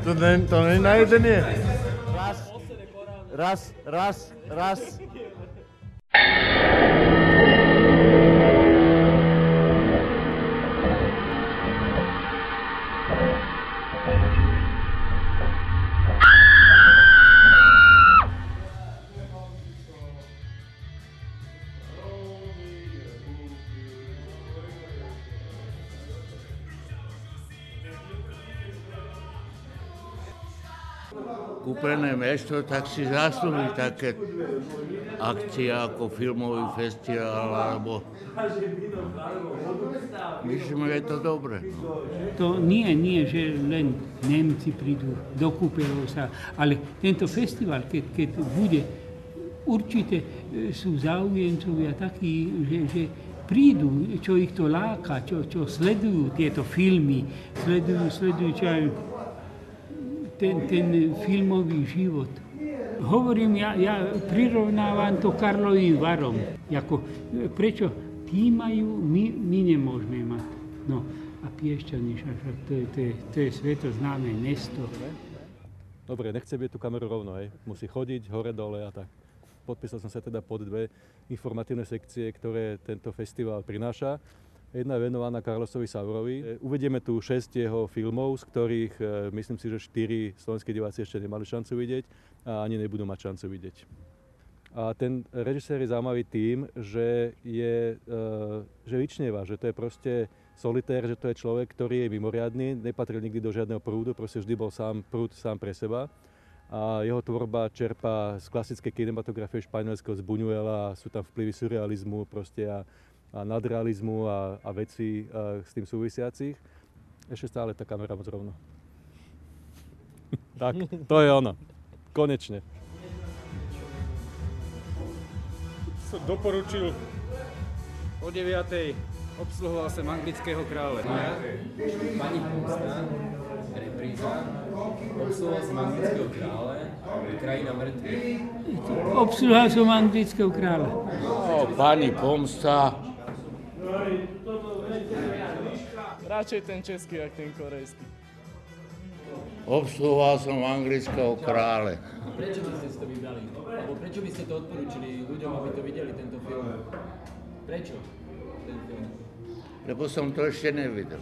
To není na jeden je. Raz. Kúpené mesto, tak si zaslúži také akcie ako filmový festival, alebo myslím, že je to dobre. No. To nie, že len Nemci prídu, dokúpejú sa, ale tento festival, keď bude, určite sú záujemcovia takí, že prídu, čo ich to láka, čo sledujú tieto filmy, sledujú čo aj ten filmový život. Hovorím, ja prirovnávam to Karlovým Varom. Prečo tí majú, my nemôžeme mať. No a Piešťany, však to je svetoznáme mesto. Dobre, nechce byť tú kameru rovno, hej. Musí chodiť hore dole a tak. Podpísal som sa teda pod 2 informatívne sekcie, ktoré tento festival prináša. Jedna je venovaná Carlosovi Saurovi. Uvedieme tu 6 jeho filmov, z ktorých myslím si, že 4 slovenskí diváci ešte nemali šancu vidieť a ani nebudú mať šancu vidieť. A ten režisér je zaujímavý tým, že vyčnieva, že to je proste solitér, že to je človek, ktorý je mimoriadny, nepatril nikdy do žiadneho prúdu, proste vždy bol prúd sám pre seba. A jeho tvorba čerpá z klasickej kinematografie španielského, z Buñuela, sú tam vplyvy surrealizmu proste a nadrealizmu a vecí s tým súvisiacich. Ešte stále tá kamera moc rovno. Tak, to je ono. Konečne. Som doporučil. O 9:00 obsluhoval som anglického kráľa. Pani Pomsta, repríza. Obsluhoval som anglického kráľa, Krajina mŕtvych. Obsluhoval som anglického kráľa. Pani Pomsta. Radšej ten český, ako ten korejský. Obsluhoval som anglického kráľa. Prečo by ste si to vybrali? Alebo prečo by ste to odporúčili ľuďom, aby to videli, tento film? Prečo ten film? Lebo som to ešte nevidel.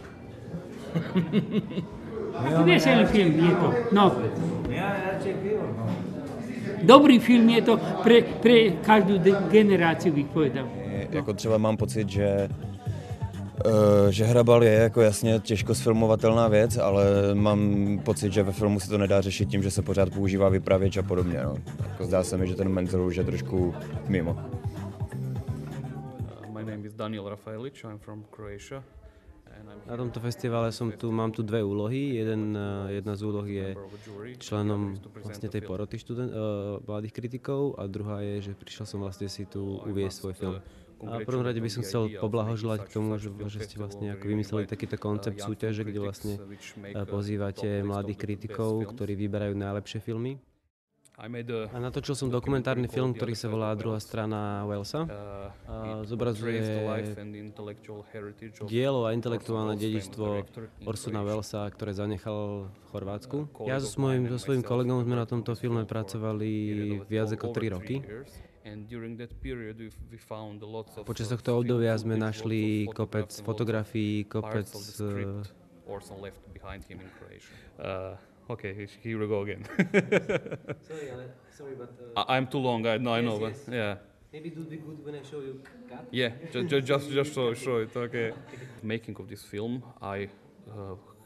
Veselý film je to. No. Dobrý film je to pre každú generáciu, bych povedal. Jako třeba mám pocit, že Hrabal je jako jasně těžko sfilmovatelná věc, ale mám pocit, že ve filmu se to nedá řešit tím, že se pořád používá vypravěč a podobně. No. Jako zdá se mi, že ten Menzel už je trošku mimo. My name is Daniel Rafaelic, I'm from Croatia. Na tomto festivale mám tu 2 úlohy. Jedna z úloh je členom vlastne tej poroty mladých kritikov a druhá je, že prišiel som vlastne si tu uviesť svoj film. A v prvom rade by som chcel poblahoželať k tomu, že ste vlastne ako vymysleli takýto koncept súťaže, kde vlastne pozývate mladých kritikov, ktorí vyberajú najlepšie filmy. A natočil som dokumentárny film, ktorý sa volá Druhá strana Walesa. Zobrazuje dielo a intelektuálne dedičstvo Orsona Wellesa, ktoré zanechal v Chorvátsku. Ja so svojím kolegom sme na tomto filme pracovali viac ako 3 roky. Počas tohto obdobia sme našli kopec fotografií, kopec... Okay, here we go again. Sorry, but... I'm too long, I know, but yeah. Maybe it would be good when I show you cut? Yeah, just show it, okay. Making of this film, I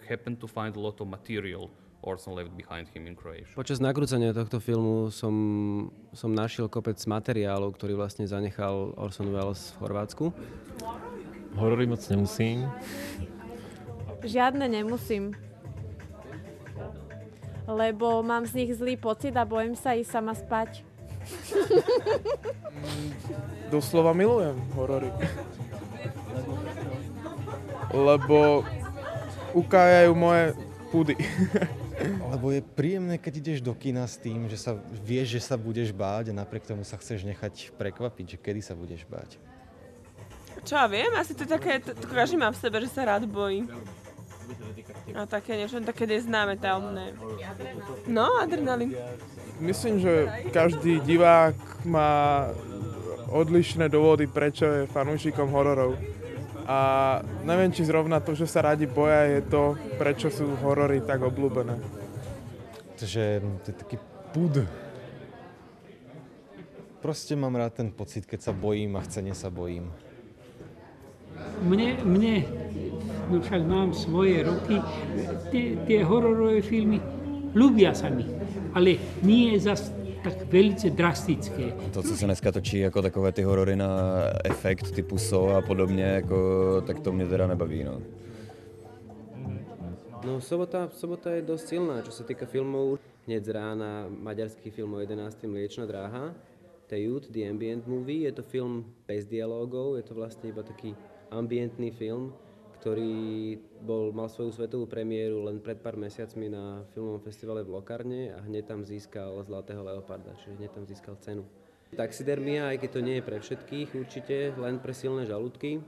happened to find a lot of material Orson left behind him in Croatia. Počas nakrúcania tohto filmu som našiel kopec materiálov, ktorý vlastne zanechal Orson Welles v Chorvátsku. Horory moc nemusím. Žiadne nemusím. Lebo mám z nich zlý pocit a bojím sa ísť sama spať. Doslova milujem horory. Lebo ukájajú moje pudy. Lebo je príjemné, keď ideš do kina s tým, že vieš, že sa budeš báť a napriek tomu sa chceš nechať prekvapiť, že kedy sa budeš báť. Čo ja viem, asi to je také, to každý má v sebe, že sa rád bojí. A také niečo, také neznáme, tamné. No, adrenalín. Myslím, že každý divák má odlišné dôvody, prečo je fanúšikom hororov. A neviem, či zrovna to, že sa radi boja, je to, prečo sú horory tak obľúbené. Takže to je taký pud. Proste mám rád ten pocit, keď sa bojím a chcene sa bojím. Mne no však mám svoje roky, tie hororové filmy ľúbia sa mi, ale nie je zas tak velice drastické. To, co se dneska točí jako takové ty horory na efekt typu So a podobně, jako, tak to mě teda nebaví. No. No sobota je dosť silná, čo sa týka filmov. Hneď z rána maďarský film o 11. Mliečna dráha, The Youth, The Ambient Movie. Je to film bez dialógov, je to vlastne iba taký ambientný film, ktorý mal svoju svetovú premiéru len pred pár mesiacmi na filmovom festivale v Locarne a hneď tam získal Zlatého leoparda, čiže hneď tam získal cenu. Taxidermia, aj keď to nie je pre všetkých určite, len pre silné žalúdky.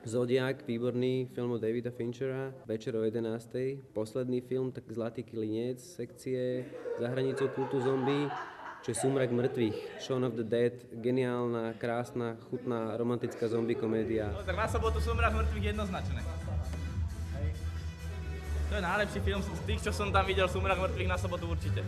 Zodiak, výborný film od Davida Finchera, večer o 11. Posledný film, tak Zlatý klinec, sekcie Za hranicou kultu zombie, čo je Súmrak mŕtvych, Shaun of the Dead, geniálna, krásna, chutná, romantická zombie komédia. No, tak na sobotu Súmrak mŕtvych jednoznačné. To je najlepší film z tých, čo som tam videl, Súmrak mŕtvych na sobotu určite.